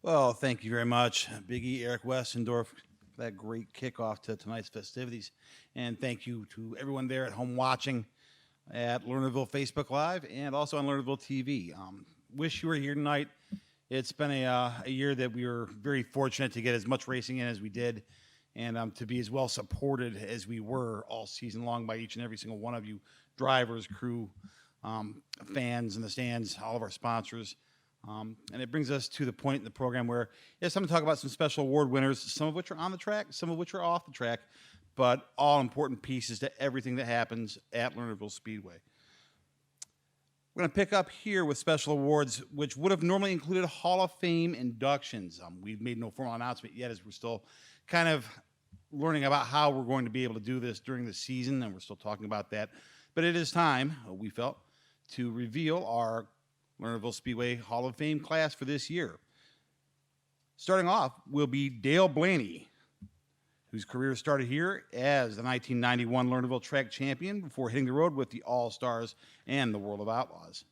Well, thank you very much, Big E Eric Westendorf, for that great kickoff to tonight's festivities. And thank you to everyone there at home watching at Lernerville Facebook Live and also on Lernerville TV. Wish you were here tonight. It's been a year that we were very fortunate to get as much racing in as we did and to be as well supported as we were all season long by each and every single one of you, drivers, crew, fans in the stands, all of our sponsors. And it brings us to the point in the program where it's time to talk about some special award winners, some of which are on the track, some of which are off the track, but all important pieces to everything that happens at Lernerville Speedway. We're going to pick up here with special awards, which would have normally included Hall of Fame inductions. We've made no formal announcement yet as we're still kind of learning about how we're going to be able to do this during the season, and we're still talking about that. But it is time, we felt, to reveal our Lernerville Speedway Hall of Fame class for this year. Starting off will be Dale Blaney, whose career started here as the 1991 Lernerville track champion before hitting the road with the All-Stars and the World of Outlaws.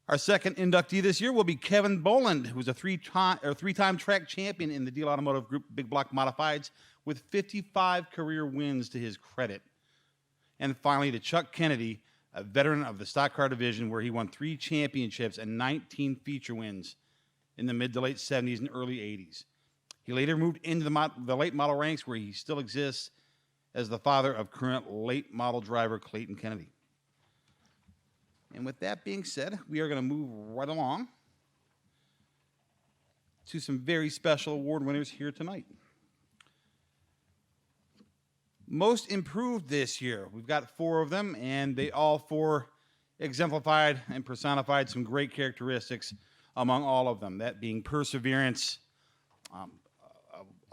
Our second inductee this year will be Kevin Boland, who's a three-time track champion in the Deal Automotive Group Big Block Modifieds with 55 career wins to his credit. And finally, to Chuck Kennedy, a veteran of the stock car division where he won 3 championships and 19 feature wins in the mid to late 70s and early 80s. He later moved into the late model ranks where he still exists as the father of current late model driver Clayton Kennedy. And with that being said, we are going to move right along to some very special award winners here tonight. Most improved this year, we've got 4 of them, and they all 4 exemplified and personified some great characteristics among all of them, that being perseverance,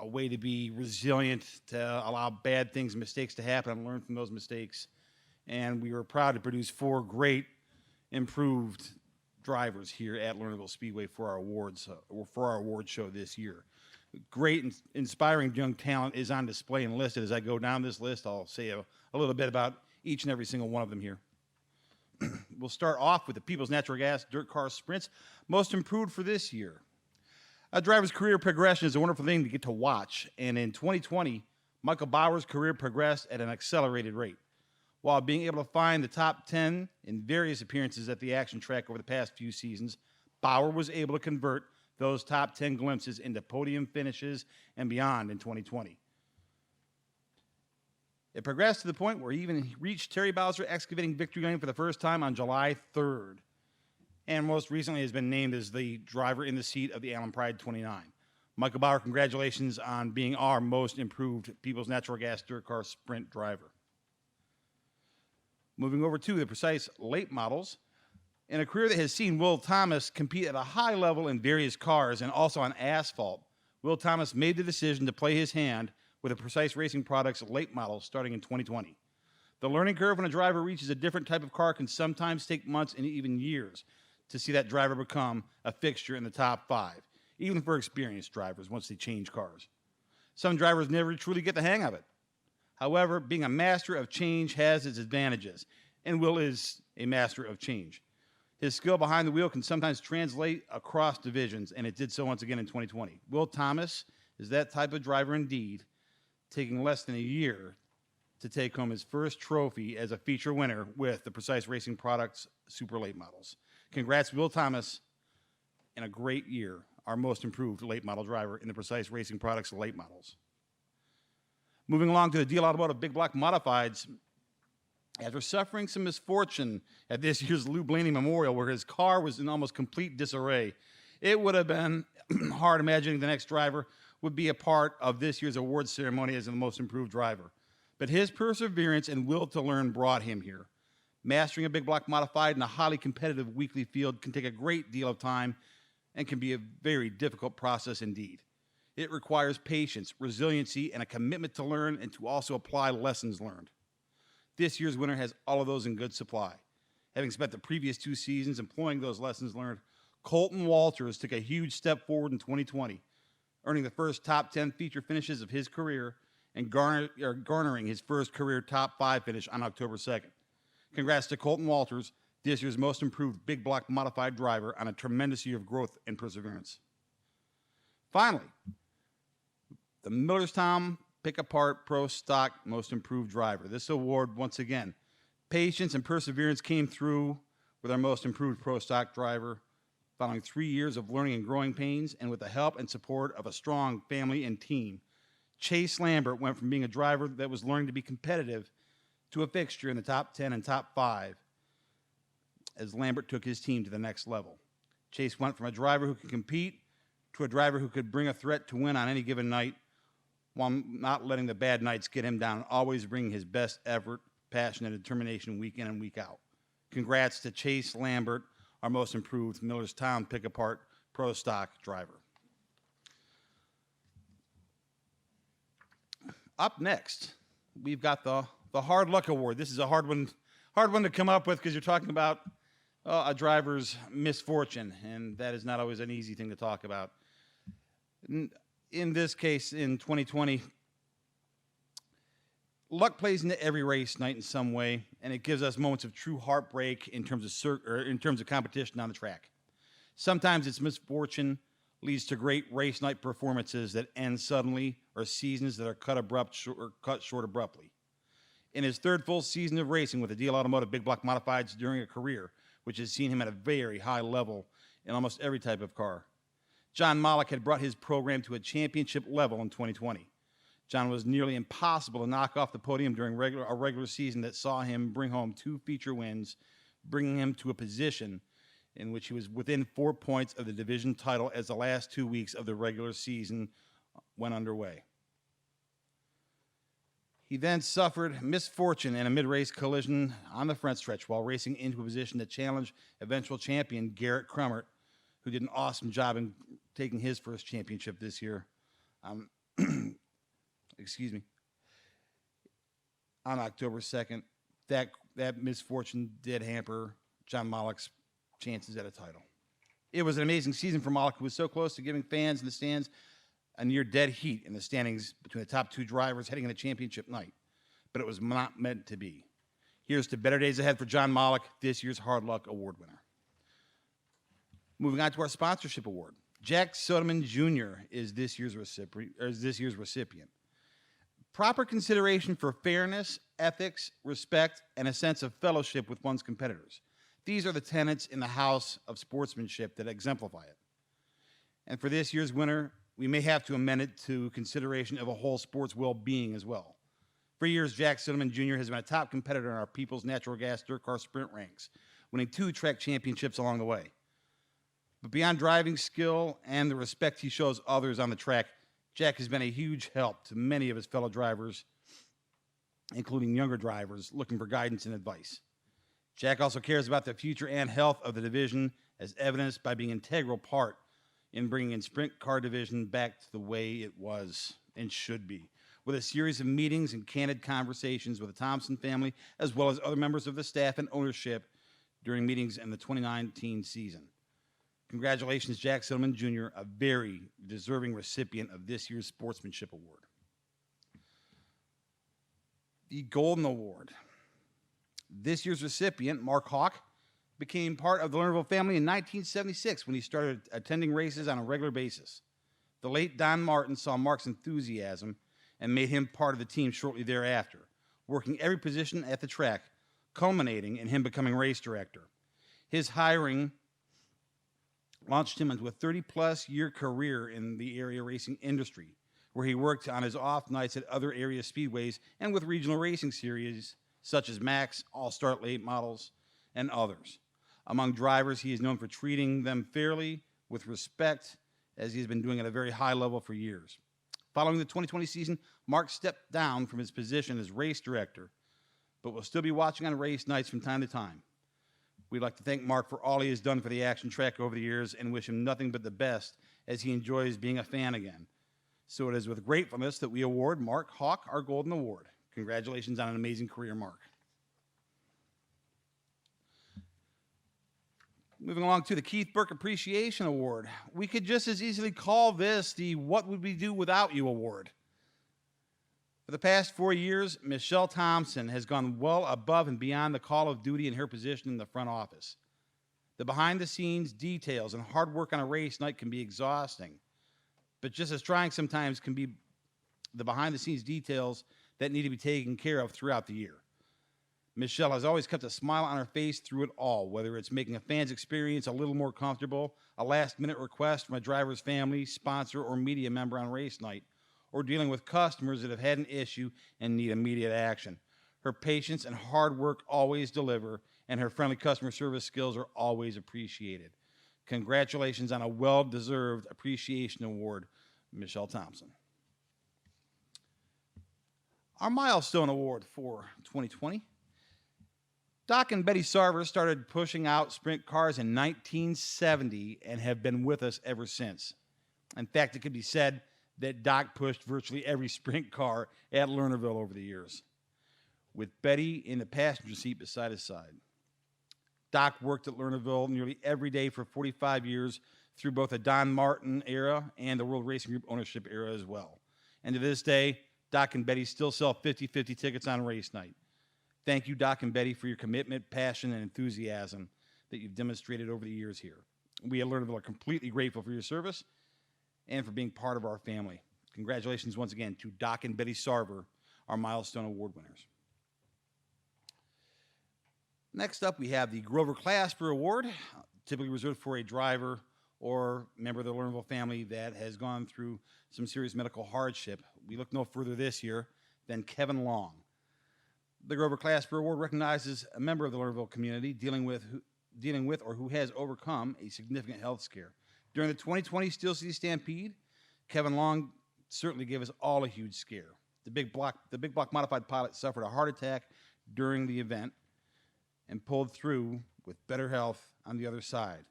a way to be resilient, to allow bad things, mistakes to happen and learn from those mistakes. And we were proud to produce 4 great improved drivers here at Lernerville Speedway for our awards, or for our award show this year. Great and inspiring young talent is on display and listed. As I go down this list, I'll say a little bit about each and every single one of them here. We'll start off with the People's Natural Gas Dirt Car Sprints, most improved for this year. A driver's career progression is a wonderful thing to get to watch, and in 2020, Michael Bauer's career progressed at an accelerated rate. While being able to find the top 10 in various appearances at the action track over the past few seasons, Bauer was able to convert those top 10 glimpses into podium finishes and beyond in 2020. It progressed to the point where he even reached Terry Bowser Excavating Victory Lane for the first time on July 3rd. And most recently has been named as the driver in the seat of the Allen Pride 29. Michael Bauer, congratulations on being our most improved People's Natural Gas Dirt Car Sprint driver. Moving over to the Precise Late Models. In a career that has seen Will Thomas compete at a high level in various cars and also on asphalt, Will Thomas made the decision to play his hand with the Precise Racing Products late models starting in 2020. The learning curve when a driver reaches a different type of car can sometimes take months and even years to see that driver become a fixture in the top 5, even for experienced drivers once they change cars. Some drivers never truly get the hang of it. However, being a master of change has its advantages, and Will is a master of change. His skill behind the wheel can sometimes translate across divisions, and it did so once again in 2020. Will Thomas is that type of driver indeed, taking less than a year to take home his first trophy as a feature winner with the Precise Racing Products Super Late Models. Congrats, Will Thomas, and a great year, our most improved late model driver in the Precise Racing Products Late Models. Moving along to the Deal Automotive Big Block Modifieds, after suffering some misfortune at this year's Lou Blaney Memorial, where his car was in almost complete disarray, it would have been hard imagining the next driver would be a part of this year's awards ceremony as the most improved driver. But his perseverance and will to learn brought him here. Mastering a big block modified in a highly competitive weekly field can take a great deal of time and can be a very difficult process indeed. It requires patience, resiliency, and a commitment to learn and to also apply lessons learned. This year's winner has all of those in good supply. Having spent the previous 2 seasons employing those lessons learned, Colton Walters took a huge step forward in 2020, earning the first top 10 feature finishes of his career and garnering his first career top 5 finish on October 2nd. Congrats to Colton Walters. this year's most improved big block modified driver on a tremendous year of growth and perseverance. Finally, the Millerstown Pick Apart Pro Stock Most Improved Driver. This award, once again, patience and perseverance came through with our most improved pro stock driver following 3 years of learning and growing pains, and with the help and support of a strong family and team. Chase Lambert went from being a driver that was learning to be competitive to a fixture in the top 10 and top 5 as Lambert took his team to the next level. Chase went from a driver who could compete to a driver who could bring a threat to win on any given night while not letting the bad nights get him down, and always bringing his best effort, passion, and determination week in and week out. Congrats to Chase Lambert, our most improved Millerstown Pick Apart Pro Stock driver. Up next, we've got the Hard Luck Award. This is a hard one to come up with because you're talking about a driver's misfortune, and that is not always an easy thing to talk about. In this case, in 2020, luck plays into every race night in some way, and it gives us moments of true heartbreak in terms of competition on the track. Sometimes it's misfortune leads to great race night performances that end suddenly, or seasons that are cut short abruptly. In his third full season of racing with the DL Automotive Big Block Modifieds during a career which has seen him at a very high level in almost every type of car, John Mollick had brought his program to a championship level in 2020. John was nearly impossible to knock off the podium during a regular season that saw him bring home 2 feature wins, bringing him to a position in which he was within 4 points of the division title as the last 2 weeks of the regular season went underway. He then suffered misfortune in a mid-race collision on the front stretch while racing into a position to challenge eventual champion Garrett Crummert, who did an awesome job in taking his first championship this year. Excuse me. On October 2nd, that misfortune did hamper John Mollick's chances at a title. It was an amazing season for Mollick, who was so close to giving fans in the stands a near dead heat in the standings between the top 2 drivers heading into championship night, but it was not meant to be. Here's to better days ahead for John Mollick, this year's Hard Luck Award winner. Moving on to our sponsorship award. Jack Soderman Jr. is this year's recipient. Proper consideration for fairness, ethics, respect, and a sense of fellowship with one's competitors. These are the tenets in the house of sportsmanship that exemplify it. And for this year's winner, we may have to amend it to consideration of a whole sport's well-being as well. For years, Jack Soderman Jr. has been a top competitor in our People's Natural Gas Dirt Car Sprint ranks, winning 2 track championships along the way. But beyond driving skill and the respect he shows others on the track, Jack has been a huge help to many of his fellow drivers, including younger drivers looking for guidance and advice. Jack also cares about the future and health of the division, as evidenced by being an integral part in bringing in sprint car division back to the way it was and should be, with a series of meetings and candid conversations with the Thompson family, as well as other members of the staff and ownership during meetings in the 2019 season. Congratulations, Jack Soderman Jr., a very deserving recipient of this year's Sportsmanship Award. The Golden Award. This year's recipient, Mark Hawk, became part of the Lernerville family in 1976 when he started attending races on a regular basis. The late Don Martin saw Mark's enthusiasm and made him part of the team shortly thereafter, working every position at the track, culminating in him becoming race director. His hiring launched him into a 30-plus year career in the area racing industry, where he worked on his off nights at other area speedways and with regional racing series such as Max, All-Star Late Models, and others. Among drivers, he is known for treating them fairly, with respect, as he has been doing at a very high level for years. Following the 2020 season, Mark stepped down from his position as race director, but will still be watching on race nights from time to time. We'd like to thank Mark for all he has done for the action track over the years and wish him nothing but the best as he enjoys being a fan again. So it is with gratefulness that we award Mark Hawk our Golden Award. Congratulations on an amazing career, Mark. Moving along to the Keith Burke Appreciation Award. We could just as easily call this the What Would We Do Without You Award. For the past 4 years, Michelle Thompson has gone well above and beyond the call of duty in her position in the front office. The behind-the-scenes details and hard work on a race night can be exhausting, but just as trying sometimes can be the behind-the-scenes details that need to be taken care of throughout the year. Michelle has always kept a smile on her face through it all, whether it's making a fan's experience a little more comfortable, a last-minute request from a driver's family, sponsor, or media member on race night, or dealing with customers that have had an issue and need immediate action. Her patience and hard work always deliver, and her friendly customer service skills are always appreciated. Congratulations on a well-deserved appreciation award, Michelle Thompson. Our milestone award for 2020. Doc and Betty Sarver started pushing out sprint cars in 1970 and have been with us ever since. In fact, it could be said that Doc pushed virtually every sprint car at Lernerville over the years, with Betty in the passenger seat beside his side. Doc worked at Lernerville nearly every day for 45 years through both the Don Martin era and the World Racing Group ownership era as well. And to this day, Doc and Betty still sell 50-50 tickets on race night. Thank you, Doc and Betty, for your commitment, passion, and enthusiasm that you've demonstrated over the years here. We at Lernerville are completely grateful for your service and for being part of our family. Congratulations once again to Doc and Betty Sarver, our Milestone Award winners. Next up, we have the Grover Clasper Award, typically reserved for a driver or member of the Lernerville family that has gone through some serious medical hardship. We look no further this year than Kevin Long. The Grover Clasper Award recognizes a member of the Lernerville community dealing with or who has overcome a significant health scare. During the 2020 Steel City Stampede, Kevin Long certainly gave us all a huge scare. The big block modified pilot suffered a heart attack during the event and pulled through with better health on the other side,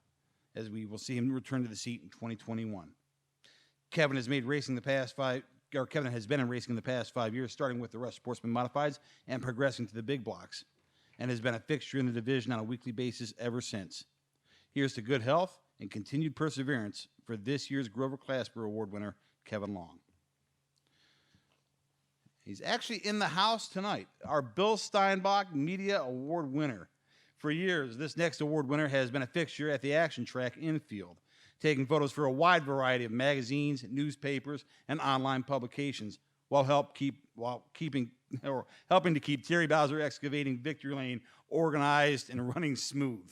as we will see him return to the seat in 2021. Kevin has been in racing the past 5 years, starting with the Rush Sportsman Modifieds and progressing to the big blocks, and has been a fixture in the division on a weekly basis ever since. Here's to good health and continued perseverance for this year's Grover Clasper Award winner, Kevin Long. He's actually in the house tonight, our Bill Steinbach Media Award winner. For years, this next award winner has been a fixture at the Action Track infield, taking photos for a wide variety of magazines, newspapers, and online publications, while helping to keep Terry Bowser Excavating Victory Lane organized and running smooth.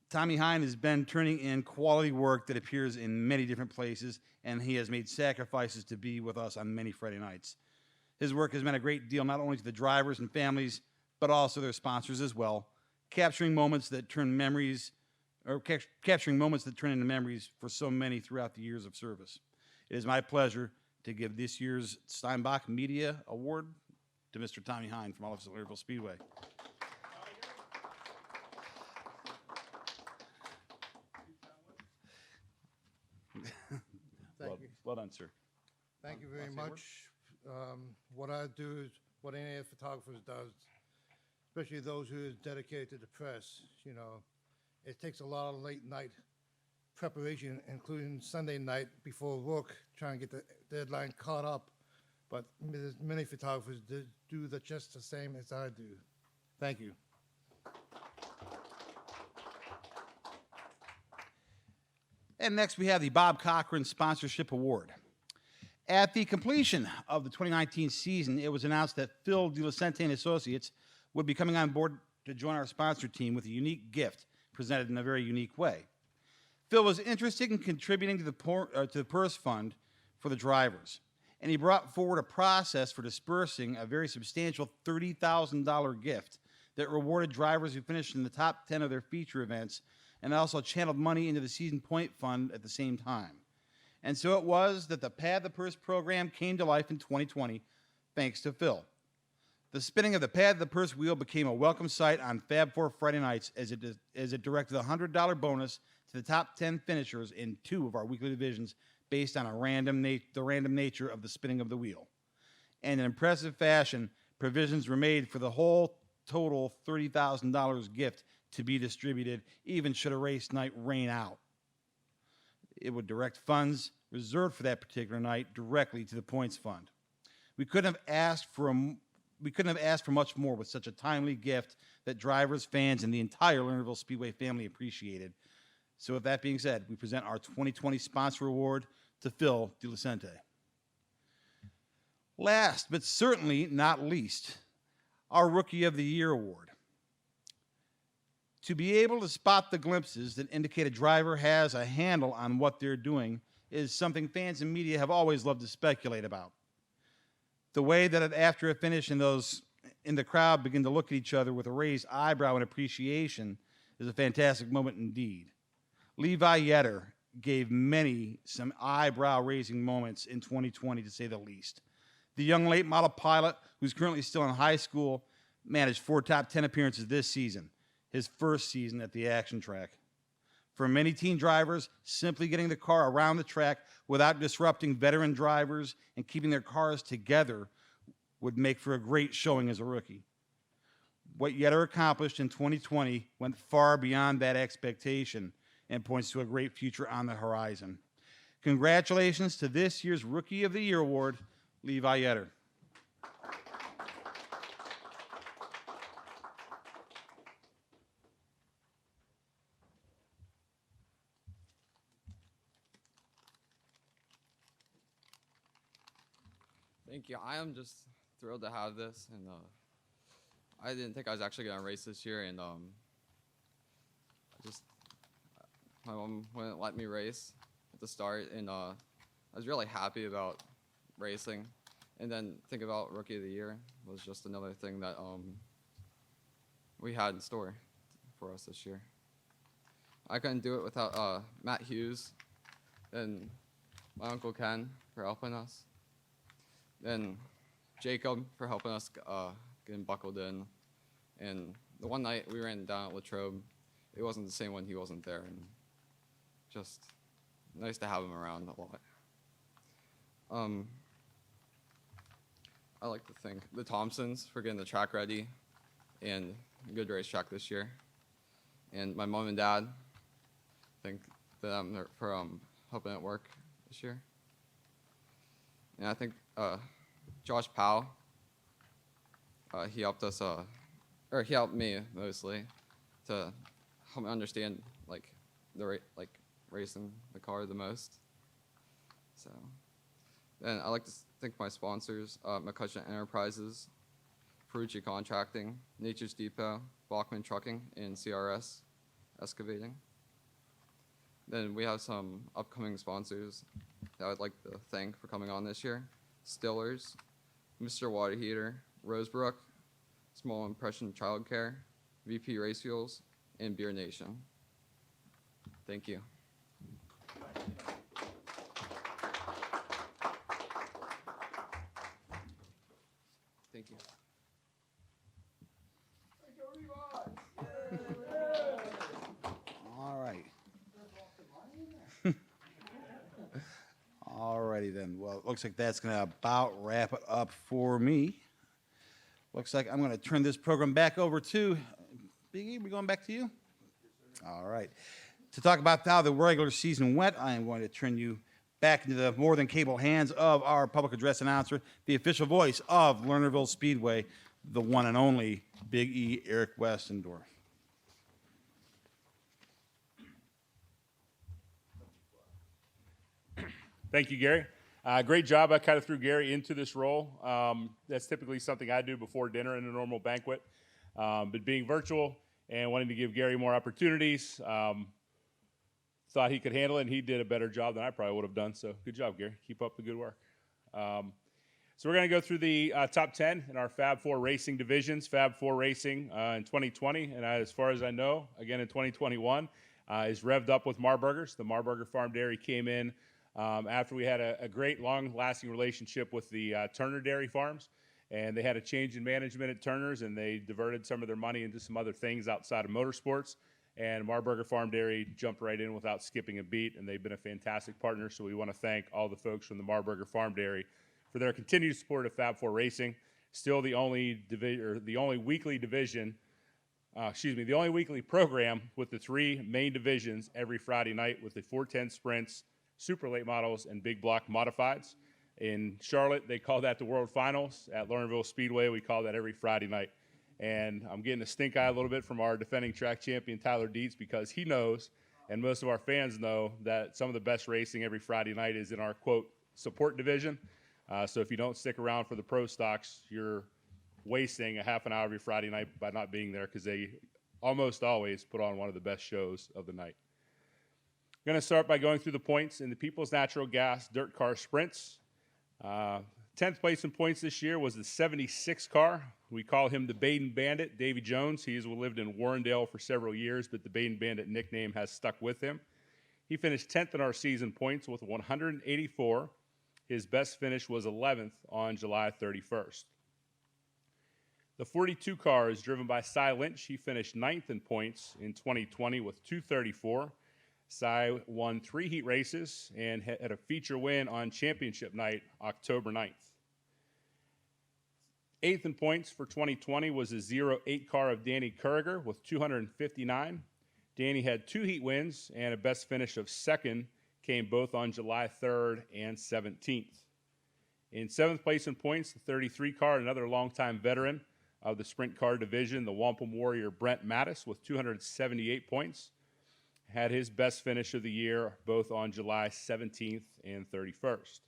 Tommy Hine has been turning in quality work that appears in many different places, and he has made sacrifices to be with us on many Friday nights. His work has meant a great deal not only to the drivers and families, but also their sponsors as well, capturing moments that turn into memories for so many throughout the years of service. It is my pleasure to give this year's Steinbach Media Award to Mr. Tommy Hine from all of us at Lernerville Speedway. Well done, sir. Thank you very much. What I do is what any of the photographers does, especially those who is dedicated to the press. You know, it takes a lot of late night preparation, including Sunday night before work, trying to get the deadline caught up. But many photographers do just the same as I do. Thank you. And next we have the Bob Cochran Sponsorship Award. At the completion of the 2019 season, it was announced that Phil DeLucente and Associates would be coming on board to join our sponsor team with a unique gift presented in a very unique way. Phil was interested in contributing to the purse fund for the drivers, and he brought forward a process for dispersing a very substantial $30,000 gift that rewarded drivers who finished in the top 10 of their feature events, and also channeled money into the season point fund at the same time. And so it was that the Pad the Purse program came to life in 2020, thanks to Phil. The spinning of the Pad the Purse wheel became a welcome sight on Fab Four Friday nights as it directed a $100 bonus to the top 10 finishers in 2 of our weekly divisions based on the random nature of the spinning of the wheel. And in impressive fashion, provisions were made for the whole total $30,000 gift to be distributed, even should a race night rain out. It would direct funds reserved for that particular night directly to the Points Fund. We couldn't have asked for much more with such a timely gift that drivers, fans, and the entire Lernerville Speedway family appreciated. So with that being said, we present our 2020 sponsor award to Phil DeLucente. Last, but certainly not least, our Rookie of the Year award. To be able to spot the glimpses that indicate a driver has a handle on what they're doing is something fans and media have always loved to speculate about. The way that after a finish and those in the crowd begin to look at each other with a raised eyebrow and appreciation is a fantastic moment indeed. Levi Yetter gave many some eyebrow-raising moments in 2020, to say the least. The young late model pilot, who's currently still in high school, managed 4 top 10 appearances this season, his first season at the action track. For many teen drivers, simply getting the car around the track without disrupting veteran drivers and keeping their cars together would make for a great showing as a rookie. What Yetter accomplished in 2020 went far beyond that expectation and points to a great future on the horizon. Congratulations to this year's Rookie of the Year award, Levi Yetter. Thank you. I am just thrilled to have this, and I didn't think I was actually going to race this year, and my mom wouldn't let me race at the start, and I was really happy about racing. And then think about Rookie of the Year was just another thing that we had in store for us this year. I couldn't do it without Matt Hughes and my Uncle Ken for helping us. And Jacob for helping us getting buckled in. And the one night we ran down at Latrobe, it wasn't the same when he wasn't there. And just nice to have him around a lot. I like to thank the Thompsons for getting the track ready and a good racetrack this year. And my mom and dad, thank them for helping it work this year. And I think Josh Powell, he helped us, or he helped me mostly to help me understand racing the car the most. So, and I like to thank my sponsors, McCutcheon Enterprises, Ferrucci Contracting, Nature's Depot, Bachman Trucking, and CRS Excavating. Then we have some upcoming sponsors that I'd like to thank for coming on this year. Stillers, Mr. Water Heater, Rosebrook, Small Impression Childcare, VP Race Fuels, and Beer Nation. Thank you. Thank you. All right. All righty then. Well, it looks like that's going to about wrap it up for me. Looks like I'm going to turn this program back over to Biggie. We're going back to you? All right. To talk about how the regular season went, I am going to turn you back into the more than capable hands of our public address announcer, the official voice of Lernerville Speedway, the one and only Big E, Eric Westendorf. Thank you, Gary. Great job. I kind of threw Gary into this role. That's typically something I do before dinner in a normal banquet. But being virtual and wanting to give Gary more opportunities, thought he could handle it, and he did a better job than I probably would have done. So good job, Gary. Keep up the good work. So we're going to go through the top 10 in our Fab Four racing divisions. Fab Four racing in 2020, and as far as I know, again in 2021, is revved up with Marburgers. The Marburger Farm Dairy came in after we had a great, long-lasting relationship with the Turner Dairy Farms, and they had a change in management at Turner's, and they diverted some of their money into some other things outside of motorsports, and Marburger Farm Dairy jumped right in without skipping a beat, and they've been a fantastic partner, so we want to thank all the folks from the Marburger Farm Dairy for their continued support of Fab Four Racing. Still the only weekly program with the 3 main divisions every Friday night with the 410 sprints, super late models, and big block modifieds. In Charlotte, they call that the World Finals. At Lernerville Speedway, we call that every Friday night. And I'm getting a stink eye a little bit from our defending track champion, Tyler Dietz, because he knows, and most of our fans know, that some of the best racing every Friday night is in our, quote, support division. So if you don't stick around for the pro stocks, you're wasting a half an hour of your Friday night by not being there, because they almost always put on one of the best shows of the night. I'm going to start by going through the points in the People's Natural Gas Dirt Car Sprints. 10th place in points this year was the 76 car. We call him the Baden Bandit, Davy Jones. He has lived in Warrendale for several years, but the Baden Bandit nickname has stuck with him. He finished 10th in our season points with 184. His best finish was 11th on July 31st. The 42 car is driven by Cy Lynch. He finished 9th in points in 2020 with 234. Cy won 3 heat races and had a feature win on championship night, October 9th. 8th in points for 2020 was the 08 car of Danny Kurriger with 259. Danny had 2 heat wins and a best finish of 2nd, came both on July 3rd and 17th. In 7th place in points, the 33 car, another longtime veteran of the sprint car division, the Wampum Warrior Brent Mattis with 278 points. Had his best finish of the year both on July 17th and 31st.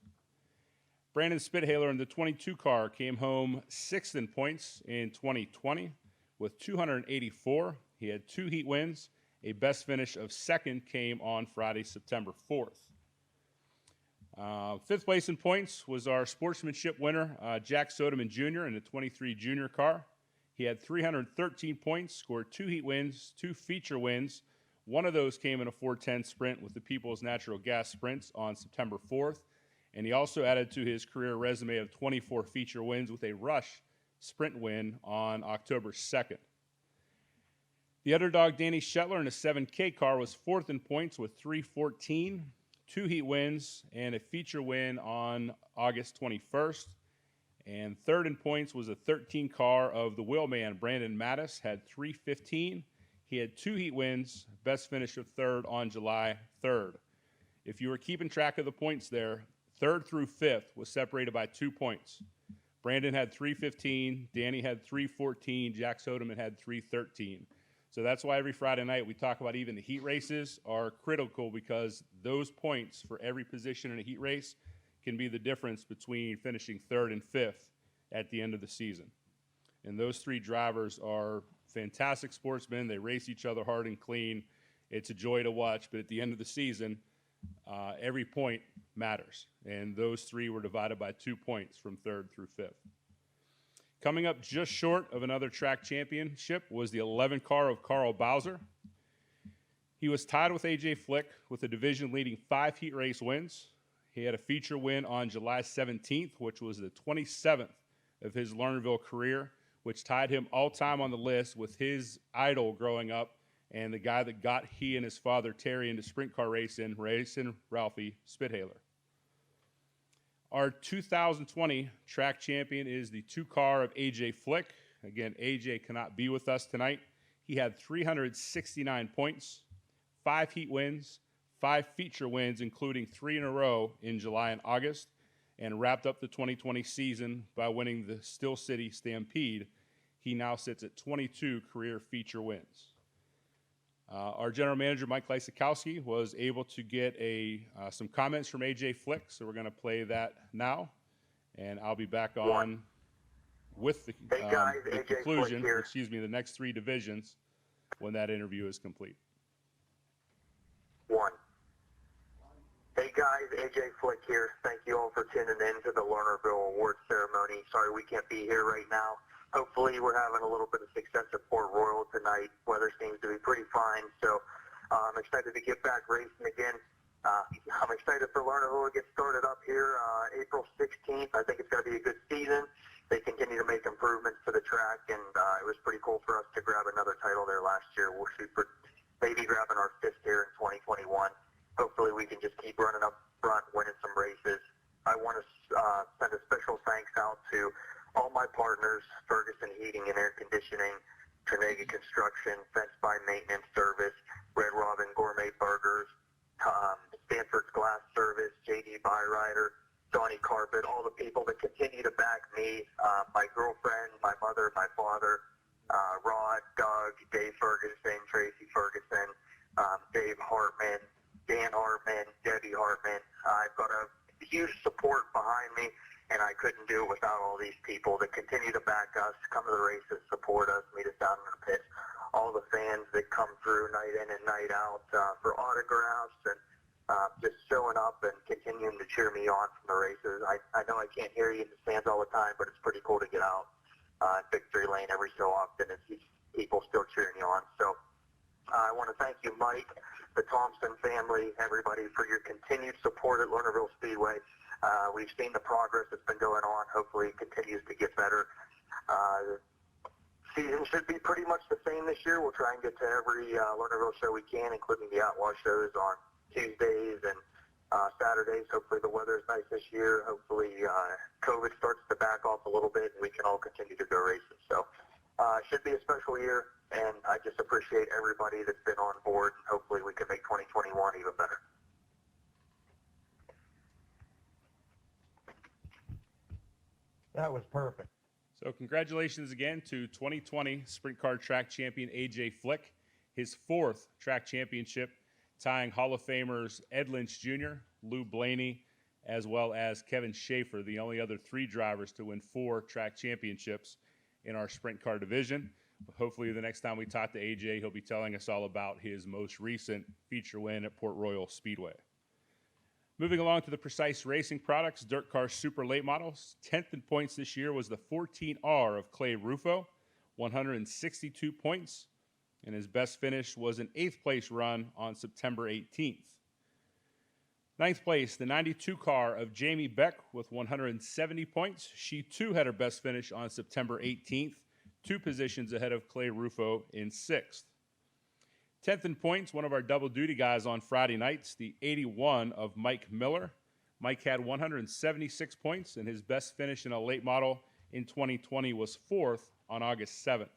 Brandon Spithaler in the 22 car came home 6th in points in 2020 with 284. He had 2 heat wins. A best finish of 2nd came on Friday, September 4th. 5th place in points was our sportsmanship winner, Jack Soderman Jr. in the 23 junior car. He had 313 points, scored 2 heat wins, 2 feature wins. One of those came in a 410 sprint with the People's Natural Gas Sprints on September 4th. And he also added to his career resume of 24 feature wins with a Rush sprint win on October 2nd. The underdog Danny Shetler in a 7K car was 4th in points with 314, 2 heat wins, and a feature win on August 21st. And 3rd in points was a 13 car of the wheelman Brandon Mattis, had 315. He had 2 heat wins, best finish of 3rd on July 3rd. If you were keeping track of the points there, 3rd through 5th was separated by 2 points. Brandon had 315, Danny had 314, Jack Soderman had 313. So that's why every Friday night we talk about even the heat races are critical, because those points for every position in a heat race can be the difference between finishing 3rd and 5th at the end of the season. And those 3 drivers are fantastic sportsmen. They race each other hard and clean. It's a joy to watch, but at the end of the season, every point matters. And those 3 were divided by 2 points from 3rd through 5th. Coming up just short of another track championship was the 11 car of Carl Bowser. He was tied with AJ Flick with a division-leading 5 heat race wins. He had a feature win on July 17th, which was the 27th of his Lernerville career, which tied him all-time on the list with his idol growing up and the guy that got he and his father Terry into sprint car racing Ralphie Spithaler. Our 2020 track champion is the 2 car of AJ Flick. Again, AJ cannot be with us tonight. He had 369 points, 5 heat wins, 5 feature wins, including 3 in a row in July and August, and wrapped up the 2020 season by winning the Steel City Stampede. He now sits at 22 career feature wins. Our general manager, Mike Lysakowski, was able to get some comments from AJ Flick, so we're going to play that now, and I'll be back on with the conclusion, the next 3 divisions when that interview is complete. 1. Hey guys, AJ Flick here. Thank you all for tuning in to the Lernerville Award Ceremony. Sorry we can't be here right now. Hopefully we're having a little bit of success at Port Royal tonight. Weather seems to be pretty fine, so I'm excited to get back racing again. I'm excited for Lernerville to get started up here April 16th. I think it's going to be a good season. They continue to make improvements to the track, and it was pretty cool for us to grab another title there last year. We'll shoot for maybe grabbing our 5th here in 2021. Hopefully we can just keep running up front, winning some races. I want to send a special thanks out to all my partners, Ferguson Heating and Air Conditioning, Trinega Construction, Fence by Maintenance Service, Red Robin Gourmet Burgers, Stanford's Glass Service, Tracy Ferguson, Dave Hartman, Dan Hartman, Debbie Hartman. I've got a huge support behind me, and I couldn't do it without all these people that continue to back us, come to the races, support us, meet us down in the pits. All the fans that come through night in and night out for autographs and just showing up and continuing to cheer me on from the races. I know I can't hear you in the stands all the time, but it's pretty cool to get out in Victory Lane every so often and see people still cheering you on. So I want to thank you, Mike, the Thompson family, everybody, for your continued support at Lernerville Speedway. We've seen the progress that's been going on. Hopefully it continues to get better. Season should be pretty much the same this year. We'll try and get to every Lernerville show we can, including the Outlaw shows on Tuesdays and Saturdays. Hopefully the weather is nice this year. Hopefully COVID starts to back off a little bit and we can all continue to go racing. So it should be a special year, and I just appreciate everybody that's been on board, and hopefully we can make 2021 even better. That was perfect. So congratulations again to 2020 Sprint Car Track Champion AJ Flick, his 4th track championship, tying Hall of Famers Ed Lynch Jr., Lou Blaney, as well as Kevin Schaefer, the only other 3 drivers to win 4 track championships in our Sprint Car division. Hopefully the next time we talk to AJ, he'll be telling us all about his most recent feature win at Port Royal Speedway. Moving along to the Precise Racing Products Dirt Car Super Late Models. 10th in points this year was the 14R of Clay Rufo, 162 points, and his best finish was an 8th place run on September 18th. 9th place, the 92 car of Jamie Beck with 170 points. She too had her best finish on September 18th, 2 positions ahead of Clay Rufo in 6th. 10th in points, one of our double duty guys on Friday nights, the 81 of Mike Miller. Mike had 176 points, and his best finish in a late model in 2020 was 4th on August 7th.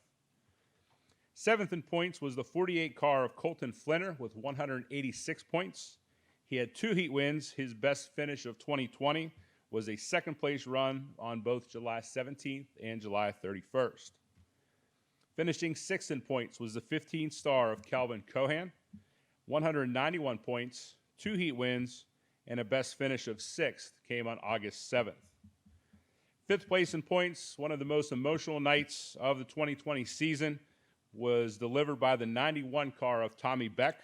7th in points was the 48 car of Colton Flinner with 186 points. He had 2 heat wins. His best finish of 2020 was a 2nd place run on both July 17th and July 31st. Finishing 6th in points was the 15 star of Calvin Cohan, 191 points, 2 heat wins, and a best finish of 6th came on August 7th. 5th place in points, one of the most emotional nights of the 2020 season, was delivered by the 91 car of Tommy Beck.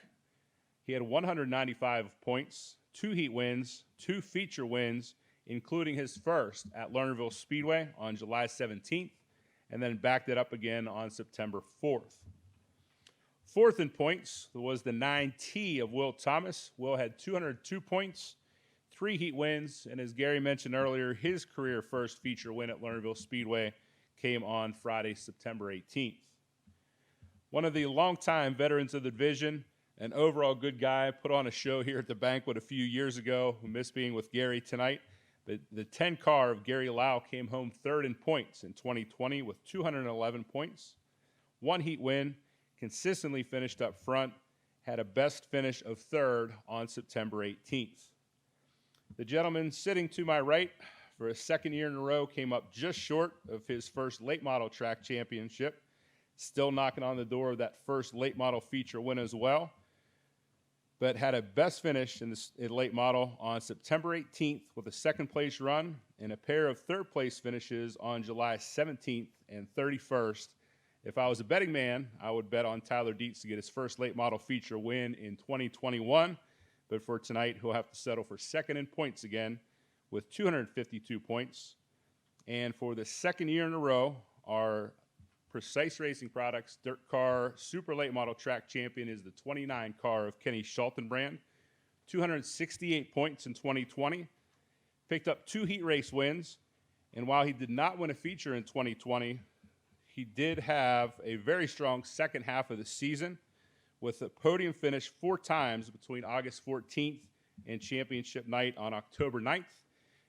He had 195 points, 2 heat wins, 2 feature wins, including his first at Lernerville Speedway on July 17th, and then backed it up again on September 4th. 4th in points was the 9T of Will Thomas. Will had 202 points, 3 heat wins, and as Gary mentioned earlier, his career first feature win at Lernerville Speedway came on Friday, September 18th. One of the longtime veterans of the division, an overall good guy, put on a show here at the Banquet a few years ago. We miss being with Gary tonight. But the 10 car of Gary Lau came home 3rd in points in 2020 with 211 points, 1 heat win, consistently finished up front, had a best finish of 3rd on September 18th. The gentleman sitting to my right for a 2nd year in a row came up just short of his first late model track championship, still knocking on the door of that first late model feature win as well, but had a best finish in late model on September 18th with a 2nd place run and a pair of 3rd place finishes on July 17th and 31st. If I was a betting man, I would bet on Tyler Dietz to get his first late model feature win in 2021. But for tonight, he'll have to settle for 2nd in points again with 252 points. And for the 2nd year in a row, our Precise Racing Products Dirt Car Super Late Model Track Champion is the 29 car of Kenny Schultenbrand. 268 points in 2020. Picked up 2 heat race wins. And while he did not win a feature in 2020, he did have a very strong second half of the season with a podium finish 4 times between August 14th and championship night on October 9th.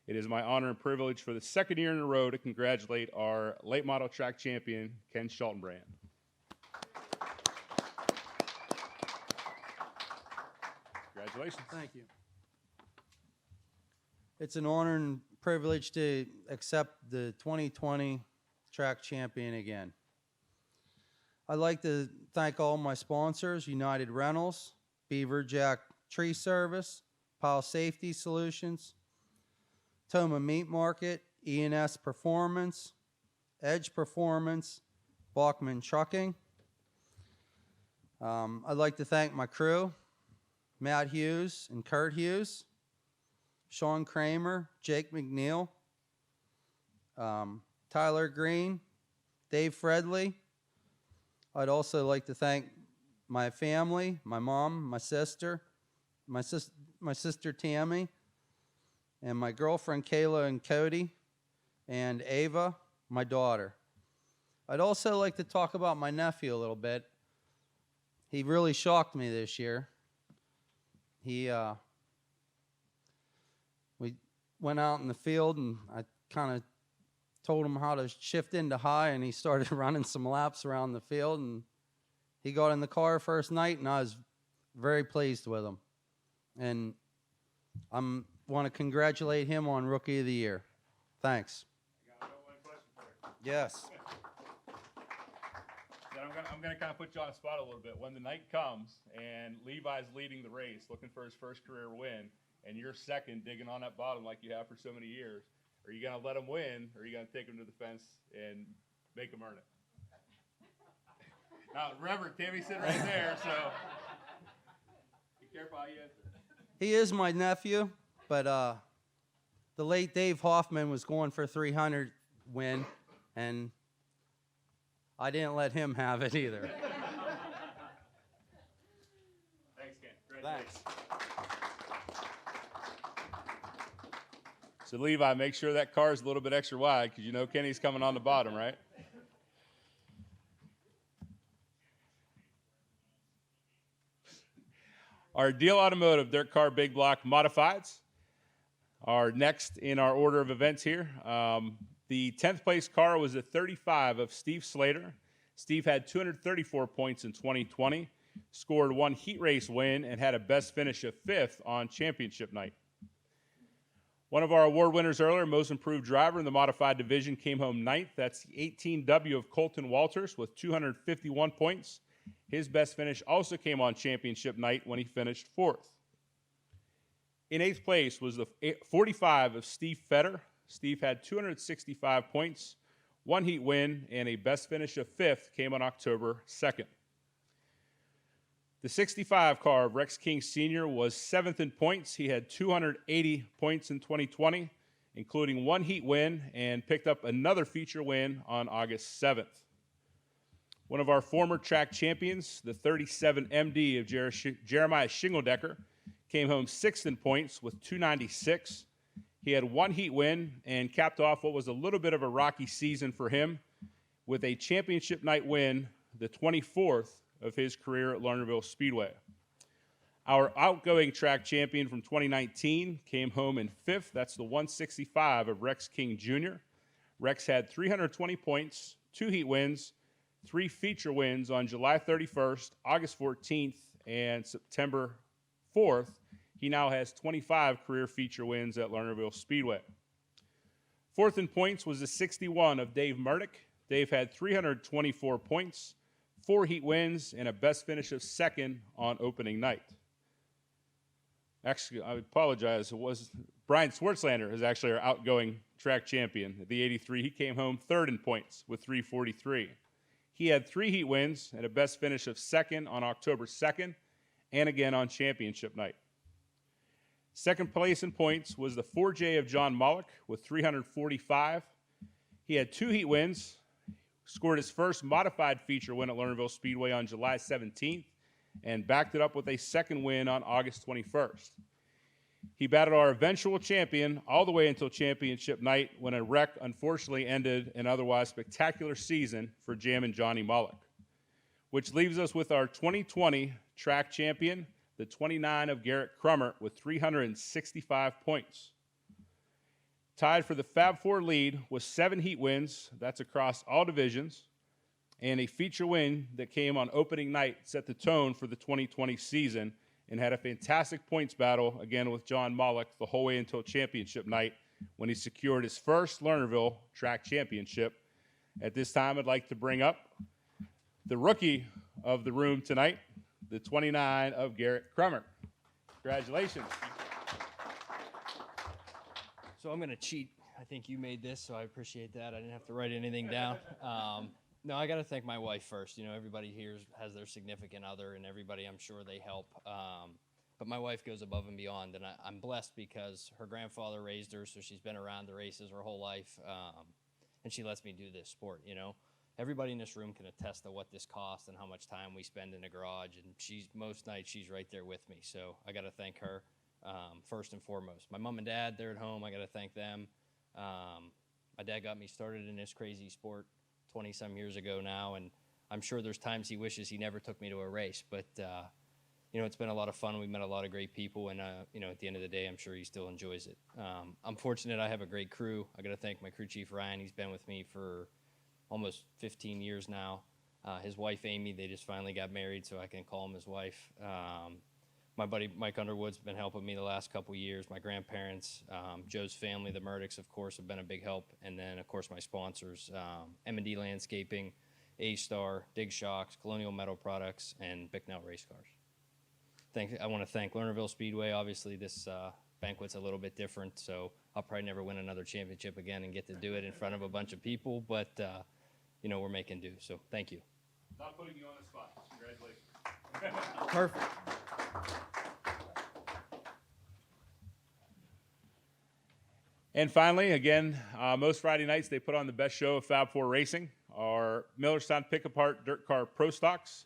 It is my honor and privilege for the 2nd year in a row to congratulate our late model track champion, Ken Schultenbrand. Congratulations. Thank you. It's an honor and privilege to accept the 2020 track champion again. I'd like to thank all my sponsors, United Rentals, Beaver Jack Tree Service, Pile Safety Solutions, Toma Meat Market, E&S Performance, Edge Performance, Bachman Trucking. I'd like to thank my crew, Matt Hughes and Kurt Hughes, Sean Kramer, Jake McNeil, Tyler Green, Dave Fredley. I'd also like to thank my family, my mom, my sister Tammy, and my girlfriend Kayla and Cody, and Ava, my daughter. I'd also like to talk about my nephew a little bit. He really shocked me this year. We went out in the field, and I kind of told him how to shift into high, and he started running some laps around the field, and he got in the car first night, and I was very pleased with him. And I want to congratulate him on Rookie of the Year. Thanks. I got one question for you. Yes. Then I'm gonna kind of put you on the spot a little bit. When the night comes and Levi's leading the race, looking for his first career win, and you're second, digging on that bottom like you have for so many years, are you gonna let him win, or are you gonna take him to the fence and make him earn it? Now, remember, Tammy's sitting right there, so be careful how you answer. He is my nephew, but the late Dave Hoffman was going for 300 win, and I didn't let him have it either. Thanks, Ken. Congratulations. Thanks. So, Levi, make sure that car is a little bit extra wide, because you know Kenny's coming on the bottom, right? Our Deal Automotive Dirt Car Big Block Modifieds are next in our order of events here. The 10th place car was a 35 of Steve Slater. Steve had 234 points in 2020, scored one heat race win, and had a best finish of 5th on championship night. One of our award winners earlier, Most Improved Driver in the Modified Division, came home 9th. That's the 18W of Colton Walters with 251 points. His best finish also came on championship night when he finished 4th. In 8th place was the 45 of Steve Fetter. Steve had 265 points, one heat win, and a best finish of 5th came on October 2nd. The 65 car of Rex King Sr. was 7th in points. He had 280 points in 2020, including one heat win, and picked up another feature win on August 7th. One of our former track champions, the 37 MD of Jeremiah Shingeldecker, came home 6th in points with 296. He had one heat win and capped off what was a little bit of a rocky season for him with a championship night win, the 24th of his career at Lernerville Speedway. Our outgoing track champion from 2019 came home in 5th. That's the 165 of Rex King Jr. Rex had 320 points, 2 heat wins, 3 feature wins on July 31st, August 14th, and September 4th. He now has 25 career feature wins at Lernerville Speedway. 4th in points was the 61 of Dave Murdoch. Dave had 324 points, 4 heat wins, and a best finish of 2nd on opening night. Actually, I apologize. It was Brian Swartzlander is actually our outgoing track champion. At the 83, he came home 3rd in points with 343. He had 3 heat wins and a best finish of 2nd on October 2nd, and again on championship night. 2nd place in points was the 4J of John Mollick with 345. He had 2 heat wins, scored his first modified feature win at Lernerville Speedway on July 17th, and backed it up with a 2nd win on August 21st. He battled our eventual champion all the way until championship night, when a wreck unfortunately ended an otherwise spectacular season for Jammin' Johnny Mollick, which leaves us with our 2020 track champion, the 29 of Garrett Crummert, with 365 points. Tied for the Fab Four lead with 7 heat wins, that's across all divisions, and a feature win that came on opening night set the tone for the 2020 season, and had a fantastic points battle, again with John Mollick, the whole way until championship night, when he secured his first Lernerville track championship. At this time, I'd like to bring up the rookie of the room tonight, the 29 of Garrett Crummer. Congratulations. So I'm going to cheat. I think you made this, so I appreciate that. I didn't have to write anything down. No, I got to thank my wife first. You know, everybody here has their significant other, and everybody, I'm sure they help. But my wife goes above and beyond, and I'm blessed because her grandfather raised her, so she's been around the races her whole life, and she lets me do this sport, you know. Everybody in this room can attest to what this costs and how much time we spend in the garage, and most nights she's right there with me, so I got to thank her first and foremost. My mom and dad, they're at home. I got to thank them. My dad got me started in this crazy sport 20-some years ago now, and I'm sure there's times he wishes he never took me to a race, but you know, it's been a lot of fun. We met a lot of great people, and you know, at the end of the day, I'm sure he still enjoys it. I'm fortunate I have a great crew. I got to thank my crew chief, Ryan. He's been with me for almost 15 years now. His wife, Amy, they just finally got married, so I can call him his wife. My buddy Mike Underwood's been helping me the last couple years. My grandparents, Joe's family, the Murdicks, of course, have been a big help. And then, of course, my sponsors, M&D Landscaping, A-Star, Dig Shocks, Colonial Metal Products, and Bicknell Race Cars. I want to thank Lernerville Speedway. Obviously, this banquet's a little bit different, so I'll probably never win another championship again and get to do it in front of a bunch of people. But, you know, we're making do. So thank you. Not putting you on the spot. Congratulations. Perfect. And finally, again, most Friday nights they put on the best show of Fab Four racing. Our Millerstown Pick Apart Dirt Car Pro Stocks.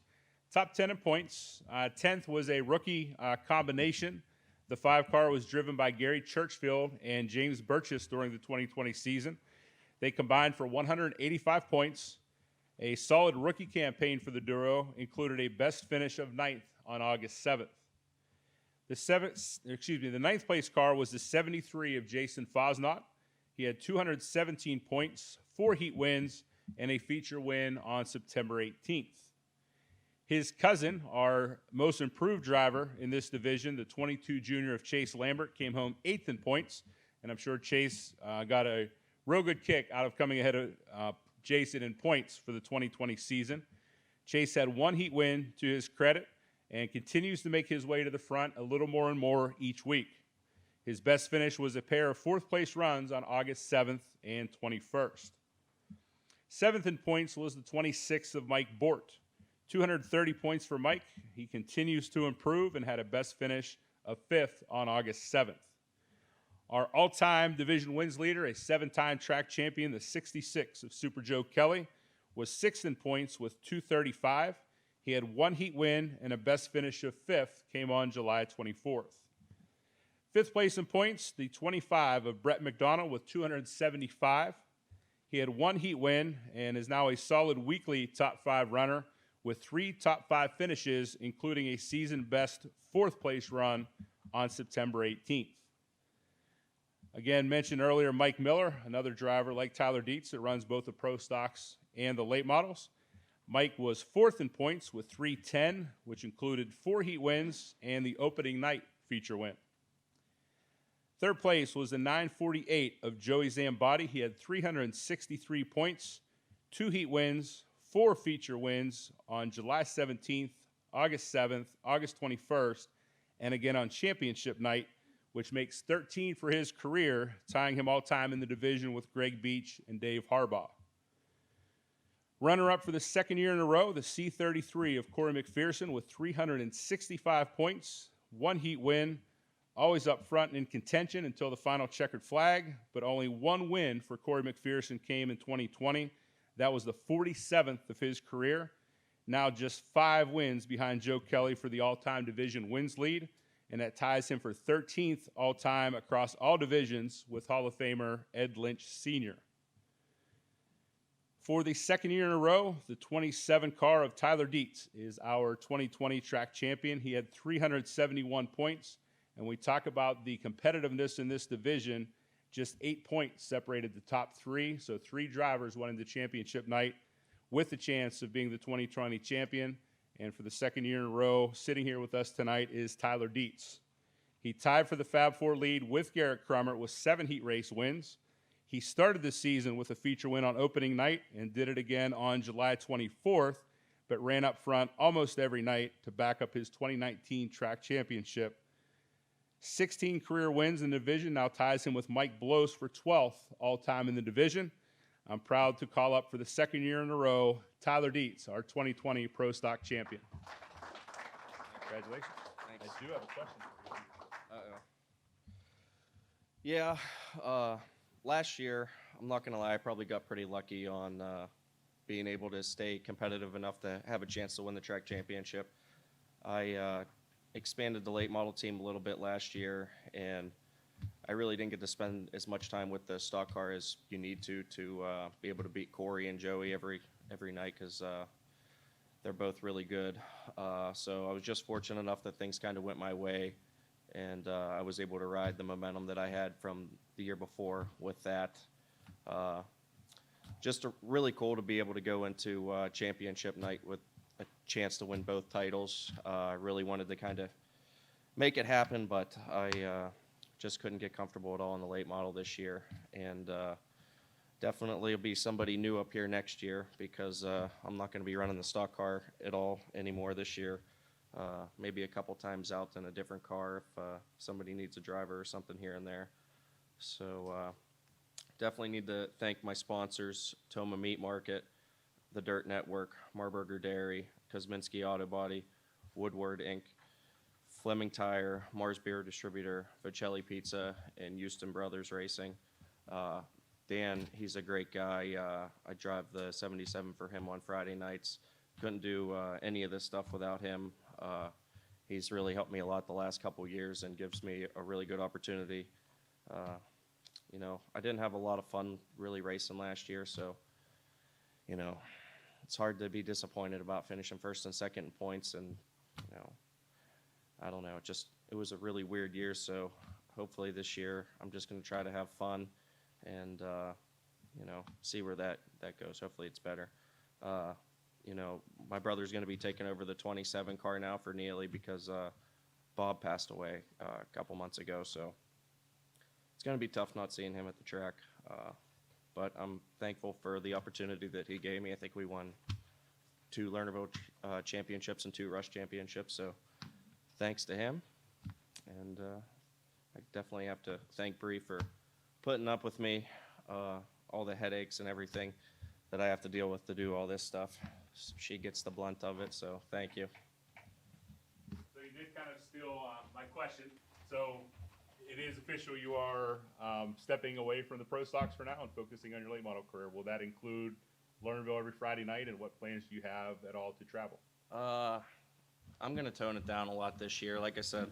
Top 10 in points. 10th was a rookie combination. The 5 car was driven by Gary Churchfield and James Burgess during the 2020 season. They combined for 185 points. A solid rookie campaign for the Duro included a best finish of 9th on August 7th. The ninth place car was the 73 of Jason Fosnot. He had 217 points, 4 heat wins, and a feature win on September 18th. His cousin, our most improved driver in this division, the 22 junior of Chase Lambert, came home 8th in points, and I'm sure Chase got a real good kick out of coming ahead of Jason in points for the 2020 season. Chase had 1 heat win to his credit and continues to make his way to the front a little more and more each week. His best finish was a pair of 4th place runs on August 7th and 21st. 7th in points was the 26th of Mike Bort. 230 points for Mike. He continues to improve and had a best finish of 5th on August 7th. Our all-time division wins leader, a 7-time track champion, the 66 of Super Joe Kelly, was 6th in points with 235. He had 1 heat win and a best finish of 5th came on July 24th. 5th place in points, the 25 of Brett McDonald with 275. He had 1 heat win and is now a solid weekly top 5 runner with 3 top 5 finishes, including a season best 4th place run on September 18th. Again, mentioned earlier, Mike Miller, another driver like Tyler Dietz that runs both the Pro Stocks and the late models. Mike was 4th in points with 310, which included 4 heat wins and the opening night feature win. 3rd place was the 948 of Joey Zambati. He had 363 points, 2 heat wins, 4 feature wins on July 17th, August 7th, August 21st, and again on championship night, which makes 13 for his career, tying him all-time in the division with Greg Beach and Dave Harbaugh. Runner-up for the 2nd year in a row, the C33 of Corey McPherson with 365 points, 1 heat win, always up front and in contention until the final checkered flag, but only 1 win for Corey McPherson came in 2020. That was the 47th of his career. Now just 5 wins behind Joe Kelly for the all-time division wins lead, and that ties him for 13th all-time across all divisions with Hall of Famer Ed Lynch Sr. For the 2nd year in a row, the 27 car of Tyler Dietz is our 2020 track champion. He had 371 points, and we talk about the competitiveness in this division. Just 8 points separated the top 3, so 3 drivers won in the championship night with the chance of being the 2020 champion. And for the 2nd year in a row, sitting here with us tonight is Tyler Dietz. He tied for the Fab Four lead with Garrett Crummer with 7 heat race wins. He started the season with a feature win on opening night and did it again on July 24th, but ran up front almost every night to back up his 2019 track championship. 16 career wins in the division now ties him with Mike Blows for 12th all-time in the division. I'm proud to call up for the second year in a row, Tyler Dietz, our 2020 Pro Stock champion. Congratulations. Thanks. I do have a question for you. Yeah, last year, I'm not gonna lie, I probably got pretty lucky on being able to stay competitive enough to have a chance to win the track championship. I expanded the late model team a little bit last year, and I really didn't get to spend as much time with the stock car as you need to be able to beat Corey and Joey every night, because they're both really good. So I was just fortunate enough that things kind of went my way, and I was able to ride the momentum that I had from the year before with that. Just really cool to be able to go into championship night with a chance to win both titles. I really wanted to kind of make it happen, but I just couldn't get comfortable at all in the late model this year. And definitely will be somebody new up here next year, because I'm not going to be running the stock car at all anymore this year. Maybe a couple times out in a different car if somebody needs a driver or something here and there. So definitely need to thank my sponsors, Toma Meat Market, the Dirt Network, Marburger Dairy, Kosminski Auto Body, Woodward Inc., Fleming Tire, Mars Beer Distributor, Vicelli Pizza, and Houston Brothers Racing. Dan, he's a great guy. I drive the 77 for him on Friday nights. Couldn't do any of this stuff without him. He's really helped me a lot the last couple years and gives me a really good opportunity. You know, I didn't have a lot of fun really racing last year, so, you know, it's hard to be disappointed about finishing first and second in points, and, you know, I don't know, it was a really weird year, so hopefully this year I'm just going to try to have fun and, you know, see where that goes. Hopefully it's better. You know, my brother's going to be taking over the 27 car now for Neely, because Bob passed away a couple months ago, so it's going to be tough not seeing him at the track. But I'm thankful for the opportunity that he gave me. I think we won 2 Lernerville championships and 2 Rush championships, so thanks to him. And I definitely have to thank Bree for putting up with me, all the headaches and everything that I have to deal with to do all this stuff. She gets the blunt of it, so thank you. So you did kind of steal my question. So it is official, you are stepping away from the Pro Stocks for now and focusing on your late model career. Will that include Lernerville every Friday night, and what plans do you have at all to travel? I'm going to tone it down a lot this year. Like I said,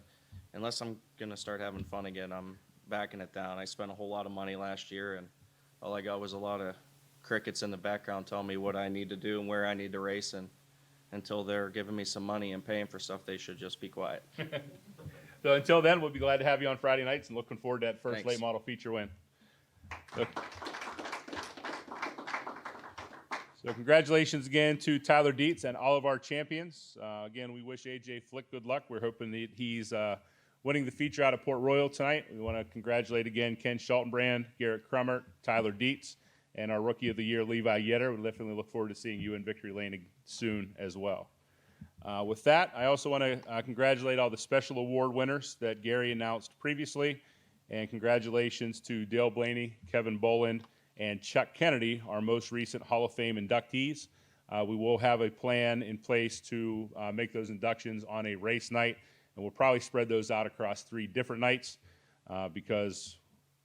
unless I'm going to start having fun again, I'm backing it down. I spent a whole lot of money last year, and all I got was a lot of crickets in the background telling me what I need to do and where I need to race, and until they're giving me some money and paying for stuff, they should just be quiet. So until then, we'll be glad to have you on Friday nights, and looking forward to that first Thanks. late model feature win. So congratulations again to Tyler Dietz and all of our champions. Again, we wish AJ Flick good luck. We're hoping that he's winning the feature out of Port Royal tonight. We want to congratulate again Ken Schultenbrand, Garrett Crummert, Tyler Dietz, and our Rookie of the Year, Levi Yetter. We definitely look forward to seeing you in victory lane soon as well. With that, I also want to congratulate all the special award winners that Gary announced previously, and congratulations to Dale Blaney, Kevin Boland, and Chuck Kennedy, our most recent Hall of Fame inductees. We will have a plan in place to make those inductions on a race night, and we'll probably spread those out across 3 different nights because,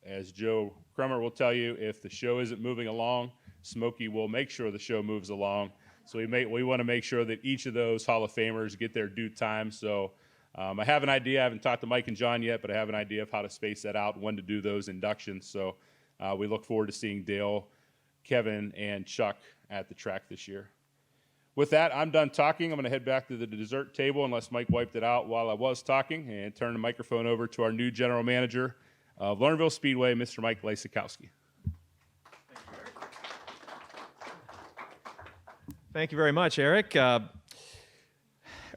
as Joe Crummer will tell you, if the show isn't moving along, Smokey will make sure the show moves along. So we want to make sure that each of those Hall of Famers get their due time. So I have an idea. I haven't talked to Mike and John yet, but I have an idea of how to space that out, when to do those inductions. So we look forward to seeing Dale, Kevin, and Chuck at the track this year. With that, I'm done talking. I'm going to head back to the dessert table, unless Mike wiped it out while I was talking, and turn the microphone over to our new general manager of Lernerville Speedway, Mr. Mike Lysakowski. Thank you very much, Eric.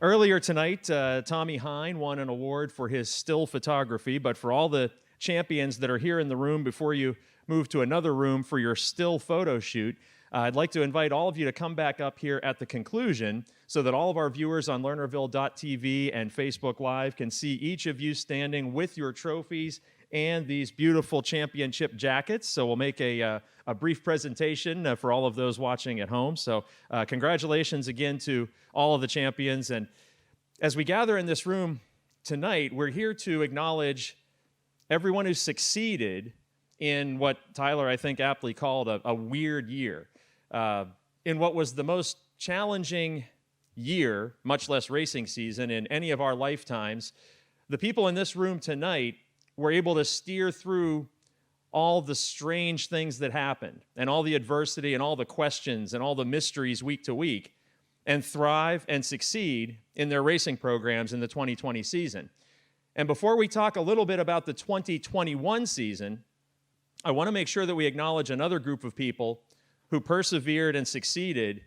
Earlier tonight, Tommy Hine won an award for his still photography, but for all the champions that are here in the room before you move to another room for your still photo shoot, I'd like to invite all of you to come back up here at the conclusion so that all of our viewers on Lernerville.tv and Facebook Live can see each of you standing with your trophies and these beautiful championship jackets. So we'll make a brief presentation for all of those watching at home. So congratulations again to all of the champions. And as we gather in this room tonight, we're here to acknowledge everyone who succeeded in what Tyler, I think, aptly called a weird year. In what was the most challenging year, much less racing season, in any of our lifetimes, the people in this room tonight were able to steer through all the strange things that happened and all the adversity and all the questions and all the mysteries week to week and thrive and succeed in their racing programs in the 2020 season. And before we talk a little bit about the 2021 season, I want to make sure that we acknowledge another group of people who persevered and succeeded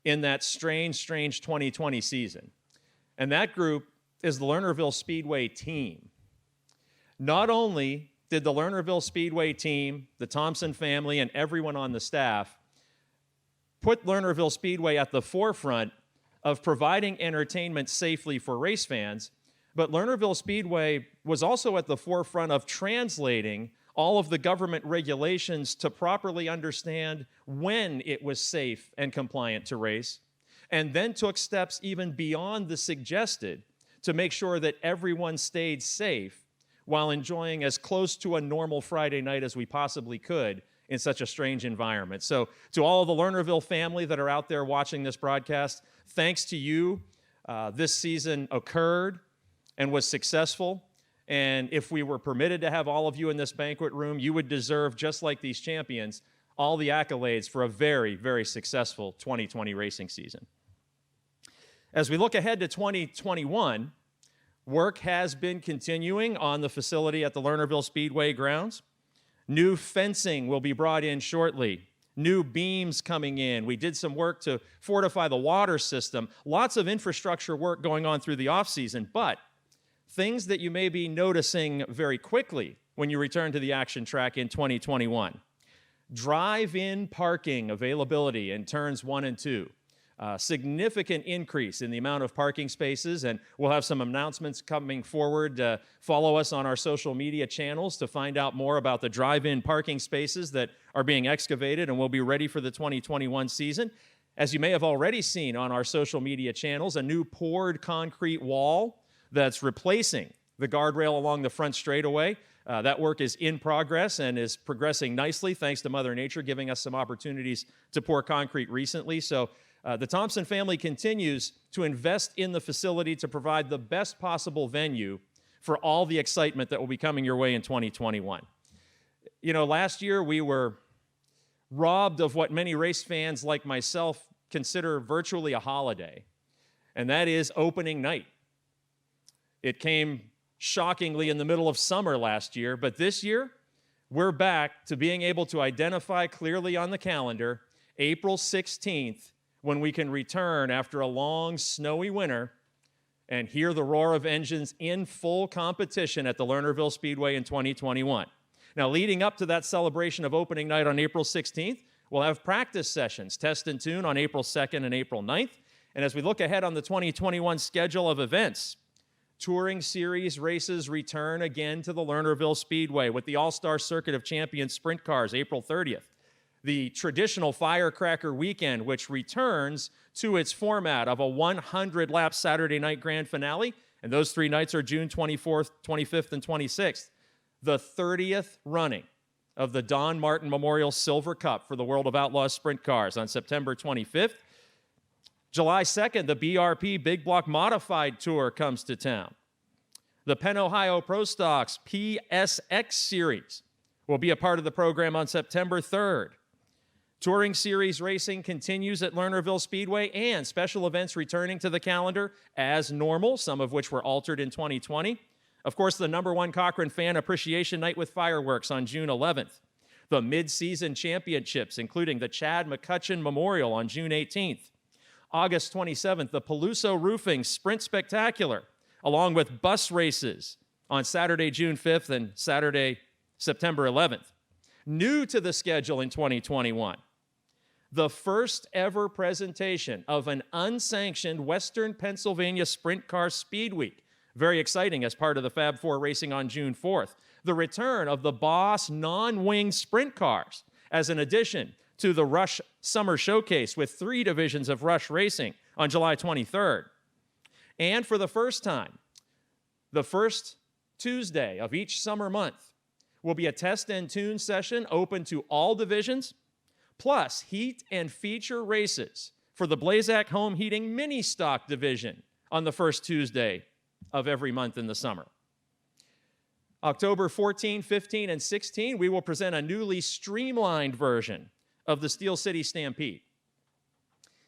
in that strange 2020 season. And that group is the Lernerville Speedway team. Not only did the Lernerville Speedway team, the Thompson family, and everyone on the staff put Lernerville Speedway at the forefront of providing entertainment safely for race fans, but Lernerville Speedway was also at the forefront of translating all of the government regulations to properly understand when it was safe and compliant to race, and then took steps even beyond the suggested to make sure that everyone stayed safe while enjoying as close to a normal Friday night as we possibly could in such a strange environment. So to all of the Lernerville family that are out there watching this broadcast, thanks to you, this season occurred and was successful. And if we were permitted to have all of you in this banquet room, you would deserve, just like these champions, all the accolades for a very, very successful 2020 racing season. As we look ahead to 2021, work has been continuing on the facility at the Lernerville Speedway grounds. New fencing will be brought in shortly. New beams coming in. We did some work to fortify the water system. Lots of infrastructure work going on through the off-season, but things that you may be noticing very quickly when you return to the action track in 2021. Drive-in parking availability in turns 1 and 2. Significant increase in the amount of parking spaces, and we'll have some announcements coming forward. Follow us on our social media channels to find out more about the drive-in parking spaces that are being excavated and will be ready for the 2021 season. As you may have already seen on our social media channels, a new poured concrete wall that's replacing the guardrail along the front straightaway. That work is in progress and is progressing nicely, thanks to Mother Nature giving us some opportunities to pour concrete recently. So the Thompson family continues to invest in the facility to provide the best possible venue for all the excitement that will be coming your way in 2021. You know, last year we were robbed of what many race fans like myself consider virtually a holiday, and that is opening night. It came shockingly in the middle of summer last year, but this year, we're back to being able to identify clearly on the calendar April 16th, when we can return after a long, snowy winter and hear the roar of engines in full competition at the Lernerville Speedway in 2021. Now, leading up to that celebration of opening night on April 16th, we'll have practice sessions, test and tune on April 2nd and April 9th. And as we look ahead on the 2021 schedule of events, Touring Series races return again to the Lernerville Speedway with the All-Star Circuit of Champions Sprint Cars, April 30th. The traditional Firecracker Weekend, which returns to its format of a 100-lap Saturday night grand finale, and those 3 nights are June 24th, 25th, and 26th. The 30th running of the Don Martin Memorial Silver Cup for the World of Outlaws Sprint Cars on September 25th. July 2nd, the BRP Big Block Modified Tour comes to town. The Penn Ohio Pro Stocks PSX Series will be a part of the program on September 3rd. Touring Series racing continues at Lernerville Speedway, and special events returning to the calendar as normal, some of which were altered in 2020. Of course, the #1 Cochran Fan Appreciation Night with fireworks on June 11th. The mid-season championships, including the Chad McCutcheon Memorial on June 18th. August 27th, the Peluso Roofing Sprint Spectacular, along with bus races on Saturday, June 5th and Saturday, September 11th. New to the schedule in 2021, the first ever presentation of an unsanctioned Western Pennsylvania Sprint Car Speed Week. Very exciting as part of the Fab Four racing on June 4th. The return of the Boss non-wing sprint cars as an addition to the Rush Summer Showcase with 3 divisions of Rush Racing on July 23rd. And for the first time, the first Tuesday of each summer month will be a test and tune session open to all divisions, plus heat and feature races for the Blazak Home Heating Mini Stock division on the first Tuesday of every month in the summer. October 14, 15, and 16, we will present a newly streamlined version of the Steel City Stampede.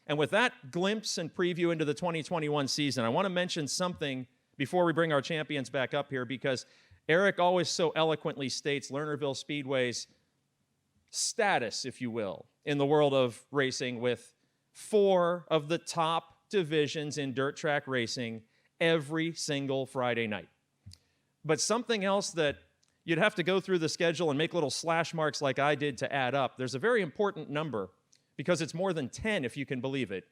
And with that glimpse and preview into the 2021 season, I want to mention something before we bring our champions back up here, because Eric always so eloquently states Lernerville Speedway's status, if you will, in the world of racing, with 4 of the top divisions in dirt track racing every single Friday night. But something else that you'd have to go through the schedule and make little slash marks like I did to add up. There's a very important number, because it's more than 10 if you can believe it.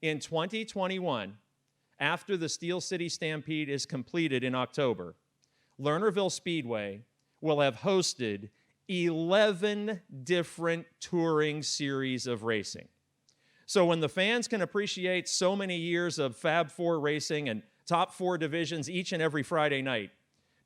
In 2021, after the Steel City Stampede is completed in October, Lernerville Speedway will have hosted 11 different touring series of racing. So when the fans can appreciate so many years of Fab Four racing and top 4 divisions each and every Friday night,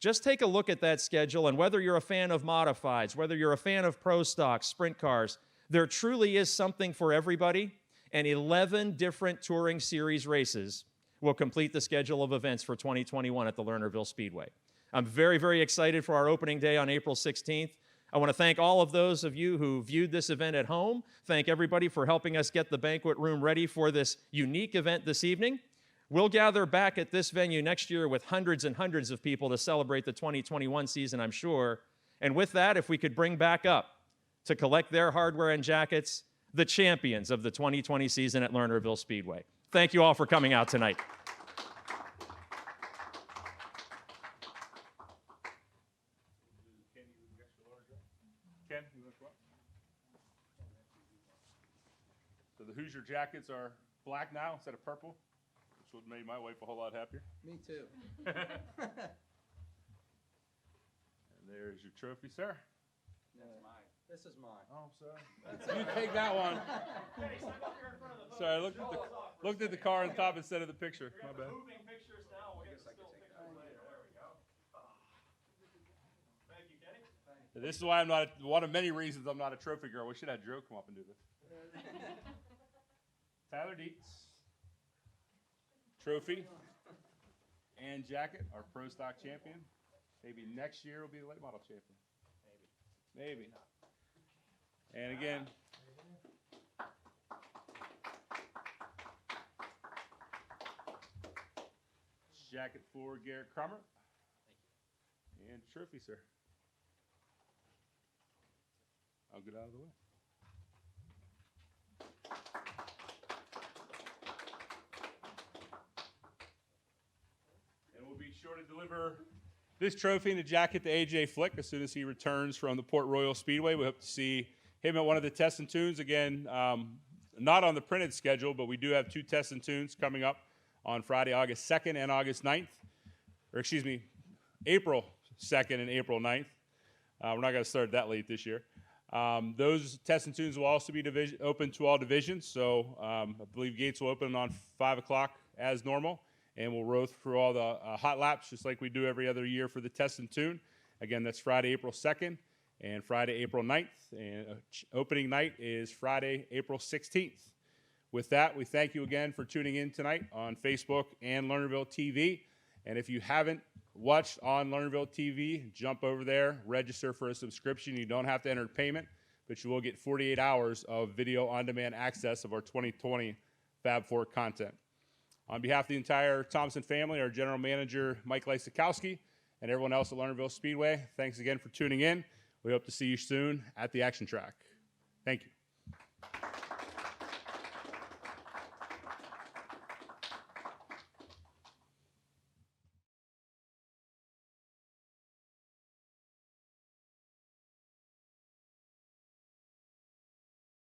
just take a look at that schedule, and whether you're a fan of modifieds, whether you're a fan of pro stocks, sprint cars, there truly is something for everybody, and 11 different touring series races will complete the schedule of events for 2021 at the Lernerville Speedway. I'm very, very excited for our opening day on April 16th. I want to thank all of those of you who viewed this event at home. Thank everybody for helping us get the banquet room ready for this unique event this evening. We'll gather back at this venue next year with hundreds and hundreds of people to celebrate the 2021 season, I'm sure. And with that, if we could bring back up to collect their hardware and jackets, the champions of the 2020 season at Lernerville Speedway. Thank you all for coming out tonight. Ken, you want to come up? So the Hoosier jackets are black now instead of purple, which would have made my wife a whole lot happier. Me too. And there's your trophy, sir. That's mine. This is mine. Oh, I'm sorry. You take that one. Sorry, I looked at the car on top instead of the picture. My bad. This is why I'm not, one of many reasons I'm not a trophy girl. We should have Joe come up and do this. Tyler Dietz, trophy and jacket, our pro stock champion. Maybe next year will be the late model champion. Maybe. And again, jacket for Garrett Crummer. And trophy, sir. I'll get out of the way. And we'll be sure to deliver this trophy and the jacket to AJ Flick as soon as he returns from the Port Royal Speedway. We hope to see him at one of the tests and tunes. Again, not on the printed schedule, but we do have 2 tests and tunes coming up on Friday, August 2nd and August 9th. Or excuse me, April 2nd and April 9th. We're not going to start that late this year. Those tests and tunes will also be open to all divisions. So I believe gates will open on 5 o'clock as normal. And we'll row through all the hot laps just like we do every other year for the test and tune. Again, that's Friday, April 2nd and Friday, April 9th. And opening night is Friday, April 16th. With that, we thank you again for tuning in tonight on Facebook and Lernerville TV. And if you haven't watched on Lernerville TV, jump over there, register for a subscription. You don't have to enter payment, but you will get 48 hours of video on-demand access of our 2020 Fab Four content. On behalf of the entire Thompson family, our general manager, Mike Lysakowski, and everyone else at Lernerville Speedway, thanks again for tuning in. We hope to see you soon at the action track. Thank you.